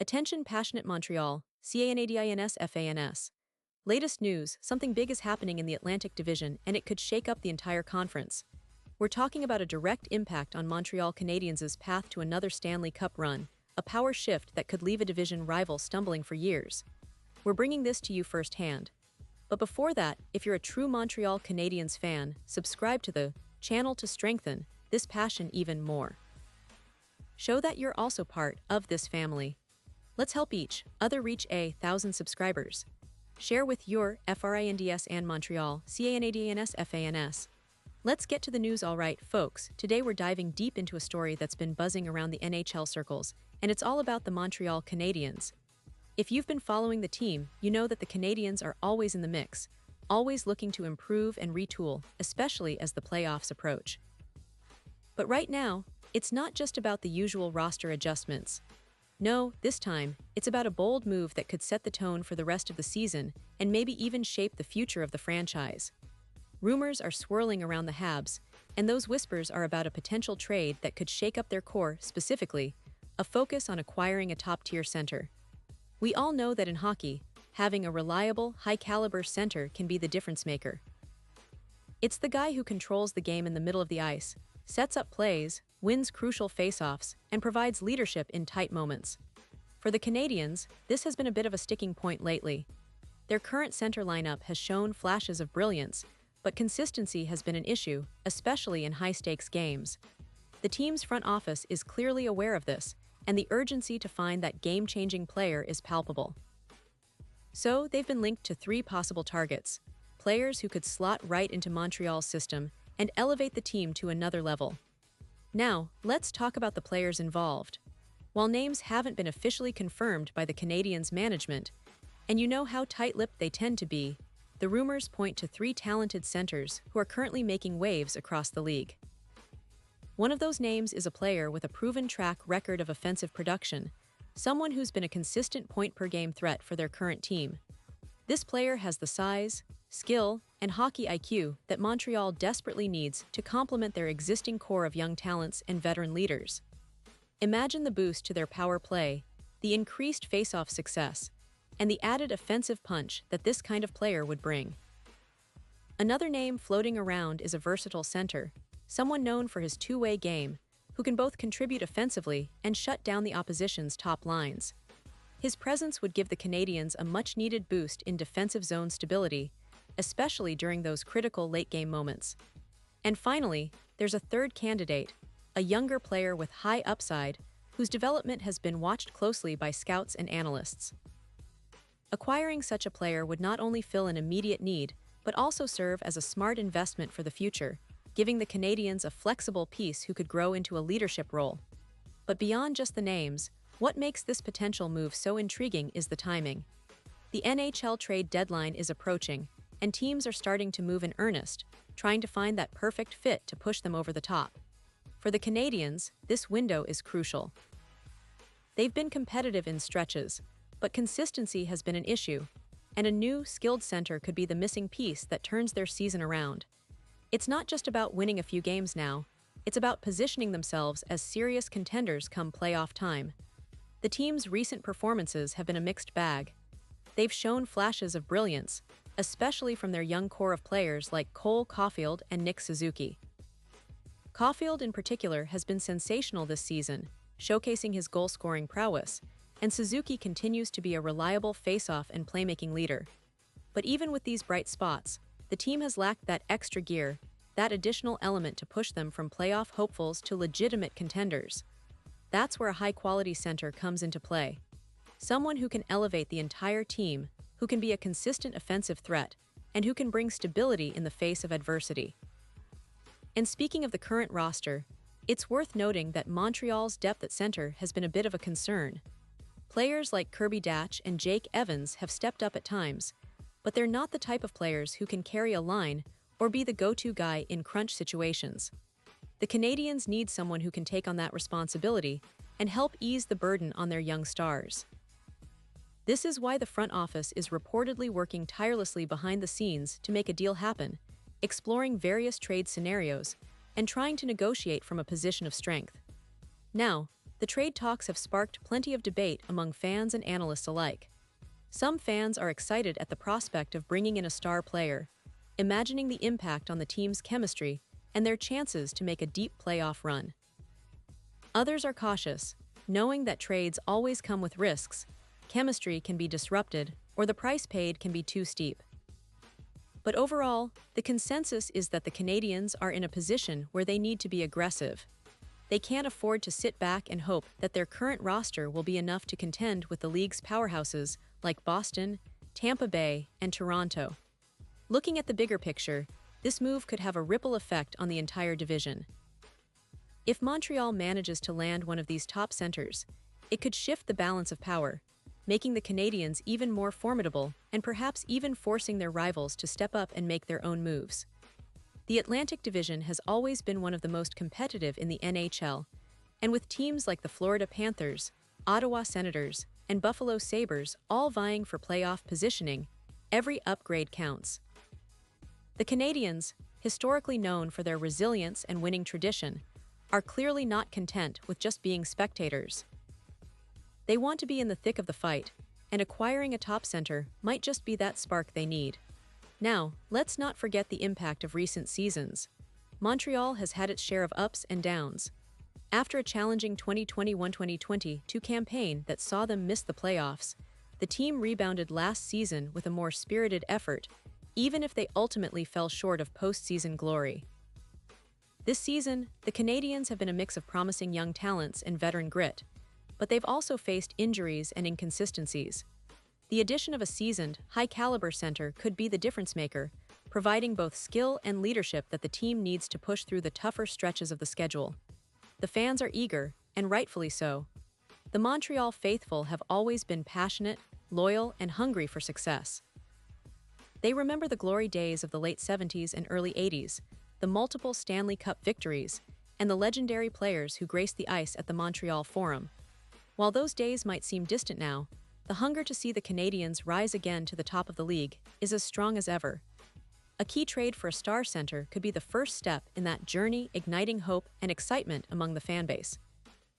Attention passionate Montreal, Canadiens fans. Latest news, something big is happening in the Atlantic Division and it could shake up the entire conference. We're talking about a direct impact on Montreal Canadiens' path to another Stanley Cup run, a power shift that could leave a division rival stumbling for years. We're bringing this to you firsthand. But before that, if you're a true Montreal Canadiens fan, subscribe to the channel to strengthen this passion even more. Show that you're also part of this family. Let's help each other reach 1,000 subscribers. Share with your friends and Montreal Canadiens fans. Let's get to the news. Alright folks, today we're diving deep into a story that's been buzzing around the NHL circles, and it's all about the Montreal Canadiens. If you've been following the team, you know that the Canadiens are always in the mix, always looking to improve and retool, especially as the playoffs approach. But right now, it's not just about the usual roster adjustments. No, this time, it's about a bold move that could set the tone for the rest of the season and maybe even shape the future of the franchise. Rumors are swirling around the Habs, and those whispers are about a potential trade that could shake up their core, specifically, a focus on acquiring a top-tier center. We all know that in hockey, having a reliable, high-caliber center can be the difference-maker. It's the guy who controls the game in the middle of the ice, sets up plays, wins crucial face-offs, and provides leadership in tight moments. For the Canadiens, this has been a bit of a sticking point lately. Their current center lineup has shown flashes of brilliance, but consistency has been an issue, especially in high-stakes games. The team's front office is clearly aware of this, and the urgency to find that game-changing player is palpable. So, they've been linked to 3 possible targets, players who could slot right into Montreal's system and elevate the team to another level. Now, let's talk about the players involved. While names haven't been officially confirmed by the Canadiens' management, and you know how tight-lipped they tend to be, the rumors point to 3 talented centers who are currently making waves across the league. One of those names is a player with a proven track record of offensive production, someone who's been a consistent point-per-game threat for their current team. This player has the size, skill, and hockey IQ that Montreal desperately needs to complement their existing core of young talents and veteran leaders. Imagine the boost to their power play, the increased face-off success, and the added offensive punch that this kind of player would bring. Another name floating around is a versatile center, someone known for his two-way game, who can both contribute offensively and shut down the opposition's top lines. His presence would give the Canadiens a much-needed boost in defensive zone stability, especially during those critical late-game moments. And finally, there's a third candidate, a younger player with high upside, whose development has been watched closely by scouts and analysts. Acquiring such a player would not only fill an immediate need, but also serve as a smart investment for the future, giving the Canadiens a flexible piece who could grow into a leadership role. But beyond just the names, what makes this potential move so intriguing is the timing. The NHL trade deadline is approaching, and teams are starting to move in earnest, trying to find that perfect fit to push them over the top. For the Canadiens, this window is crucial. They've been competitive in stretches, but consistency has been an issue, and a new, skilled center could be the missing piece that turns their season around. It's not just about winning a few games now, it's about positioning themselves as serious contenders come playoff time. The team's recent performances have been a mixed bag. They've shown flashes of brilliance, especially from their young core of players like Cole Caulfield and Nick Suzuki. Caulfield in particular has been sensational this season, showcasing his goal-scoring prowess, and Suzuki continues to be a reliable face-off and playmaking leader. But even with these bright spots, the team has lacked that extra gear, that additional element to push them from playoff hopefuls to legitimate contenders. That's where a high-quality center comes into play. Someone who can elevate the entire team, who can be a consistent offensive threat, and who can bring stability in the face of adversity. And speaking of the current roster, it's worth noting that Montreal's depth at center has been a bit of a concern. Players like Kirby Dach and Jake Evans have stepped up at times, but they're not the type of players who can carry a line or be the go-to guy in crunch situations. The Canadiens need someone who can take on that responsibility and help ease the burden on their young stars. This is why the front office is reportedly working tirelessly behind the scenes to make a deal happen, exploring various trade scenarios, and trying to negotiate from a position of strength. Now, The trade talks have sparked plenty of debate among fans and analysts alike. Some fans are excited at the prospect of bringing in a star player, imagining the impact on the team's chemistry and their chances to make a deep playoff run. Others are cautious, knowing that trades always come with risks, chemistry can be disrupted, or the price paid can be too steep. But overall, the consensus is that the Canadiens are in a position where they need to be aggressive. They can't afford to sit back and hope that their current roster will be enough to contend with the league's powerhouses like Boston, Tampa Bay, and Toronto. Looking at the bigger picture, this move could have a ripple effect on the entire division. If Montreal manages to land one of these top centers, it could shift the balance of power, making the Canadiens even more formidable and perhaps even forcing their rivals to step up and make their own moves. The Atlantic Division has always been one of the most competitive in the NHL, and with teams like the Florida Panthers, Ottawa Senators, and Buffalo Sabres all vying for playoff positioning, every upgrade counts. The Canadiens, historically known for their resilience and winning tradition, are clearly not content with just being spectators. They want to be in the thick of the fight, and acquiring a top center might just be that spark they need. Now, let's not forget the impact of recent seasons. Montreal has had its share of ups and downs. After a challenging 2021-2022 campaign that saw them miss the playoffs, the team rebounded last season with a more spirited effort, even if they ultimately fell short of postseason glory. This season, the Canadiens have been a mix of promising young talents and veteran grit, but they've also faced injuries and inconsistencies. The addition of a seasoned, high-caliber center could be the difference-maker, providing both skill and leadership that the team needs to push through the tougher stretches of the schedule. The fans are eager, and rightfully so. The Montreal faithful have always been passionate, loyal, and hungry for success. They remember the glory days of the late 70s and early 80s, the multiple Stanley Cup victories, and the legendary players who graced the ice at the Montreal Forum. While those days might seem distant now, the hunger to see the Canadiens rise again to the top of the league is as strong as ever. A key trade for a star center could be the first step in that journey, igniting hope and excitement among the fan base.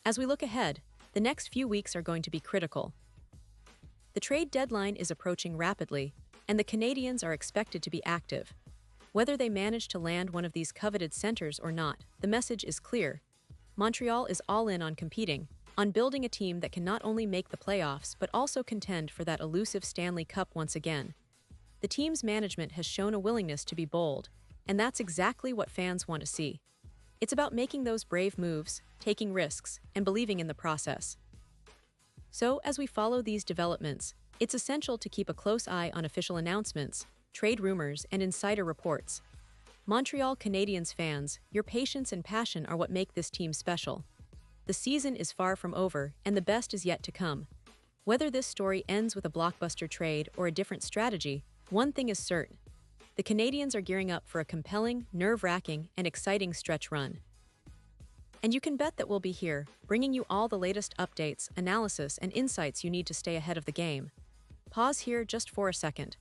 As we look ahead, the next few weeks are going to be critical. The trade deadline is approaching rapidly, and the Canadiens are expected to be active. Whether they manage to land one of these coveted centers or not, the message is clear. Montreal is all in on competing, on building a team that can not only make the playoffs but also contend for that elusive Stanley Cup once again. The team's management has shown a willingness to be bold, and that's exactly what fans want to see. It's about making those brave moves, taking risks, and believing in the process. So, as we follow these developments, it's essential to keep a close eye on official announcements, trade rumors, and insider reports. Montreal Canadiens fans, your patience and passion are what make this team special. The season is far from over, and the best is yet to come. Whether this story ends with a blockbuster trade or a different strategy, one thing is certain. The Canadiens are gearing up for a compelling, nerve-wracking, and exciting stretch run. And you can bet that we'll be here, bringing you all the latest updates, analysis, and insights you need to stay ahead of the game. Pause here just for a second.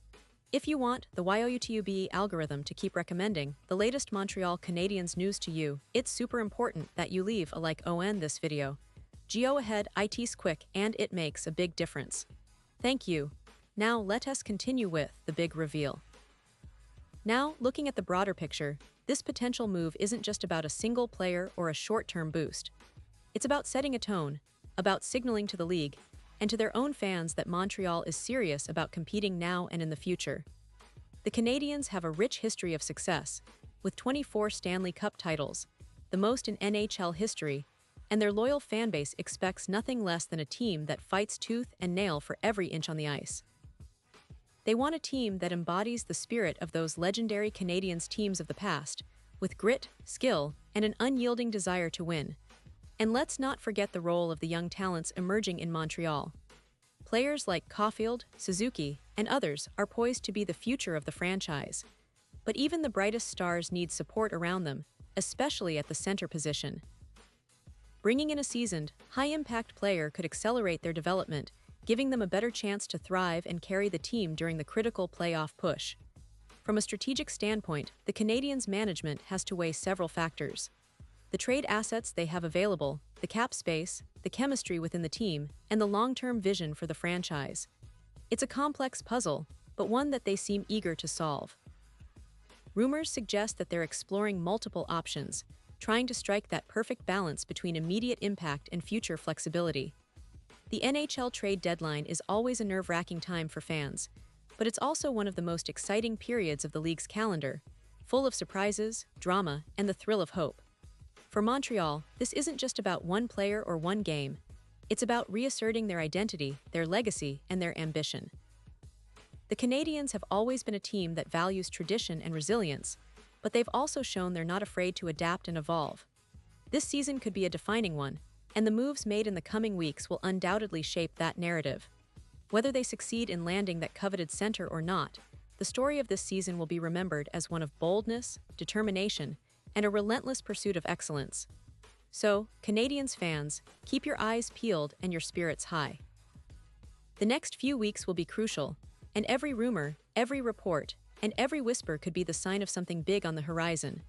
If you want the YouTube algorithm to keep recommending the latest Montreal Canadiens news to you, it's super important that you leave a like on this video. Go ahead, it's quick and it makes a big difference. Thank you. Now let us continue with the big reveal. Now, looking at the broader picture, this potential move isn't just about a single player or a short-term boost. It's about setting a tone, about signaling to the league, and to their own fans that Montreal is serious about competing now and in the future. The Canadiens have a rich history of success, with 24 Stanley Cup titles, the most in NHL history, and their loyal fanbase expects nothing less than a team that fights tooth and nail for every inch on the ice. They want a team that embodies the spirit of those legendary Canadiens teams of the past, with grit, skill, and an unyielding desire to win. And let's not forget the role of the young talents emerging in Montreal. Players like Caulfield, Suzuki, and others are poised to be the future of the franchise. But even the brightest stars need support around them, especially at the center position. Bringing in a seasoned, high-impact player could accelerate their development, giving them a better chance to thrive and carry the team during the critical playoff push. From a strategic standpoint, the Canadiens' management has to weigh several factors. The trade assets they have available, the cap space, the chemistry within the team, and the long-term vision for the franchise. It's a complex puzzle, but one that they seem eager to solve. Rumors suggest that they're exploring multiple options, trying to strike that perfect balance between immediate impact and future flexibility. The NHL trade deadline is always a nerve-wracking time for fans, but it's also one of the most exciting periods of the league's calendar, full of surprises, drama, and the thrill of hope. For Montreal, this isn't just about one player or one game. It's about reasserting their identity, their legacy, and their ambition. The Canadiens have always been a team that values tradition and resilience, but they've also shown they're not afraid to adapt and evolve. This season could be a defining one, and the moves made in the coming weeks will undoubtedly shape that narrative. Whether they succeed in landing that coveted center or not, the story of this season will be remembered as one of boldness, determination, and a relentless pursuit of excellence. So, Canadiens fans, keep your eyes peeled and your spirits high. The next few weeks will be crucial, and every rumor, every report, and every whisper could be the sign of something big on the horizon.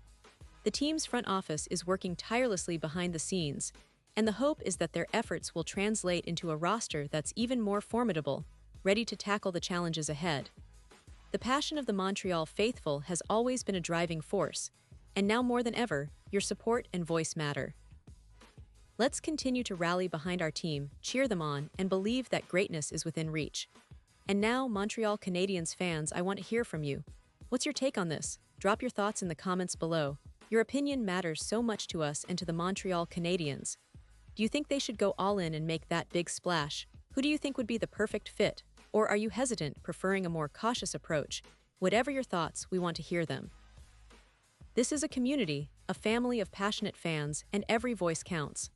The team's front office is working tirelessly behind the scenes, and the hope is that their efforts will translate into a roster that's even more formidable, ready to tackle the challenges ahead. The passion of the Montreal faithful has always been a driving force, and now more than ever, your support and voice matter. Let's continue to rally behind our team, cheer them on, and believe that greatness is within reach. And now, Montreal Canadiens fans, I want to hear from you. What's your take on this? Drop your thoughts in the comments below. Your opinion matters so much to us and to the Montreal Canadiens. Do you think they should go all in and make that big splash? Who do you think would be the perfect fit? Or are you hesitant, preferring a more cautious approach? Whatever your thoughts, we want to hear them. This is a community, a family of passionate fans, and every voice counts.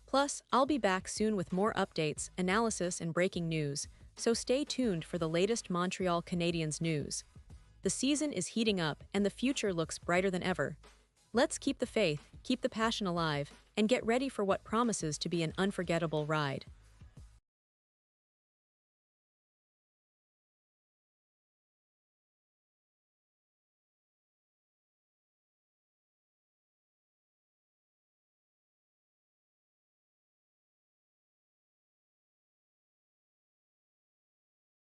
Plus, I'll be back soon with more updates, analysis, and breaking news, so stay tuned for the latest Montreal Canadiens news. The season is heating up, and the future looks brighter than ever. Let's keep the faith, keep the passion alive, and get ready for what promises to be an unforgettable ride.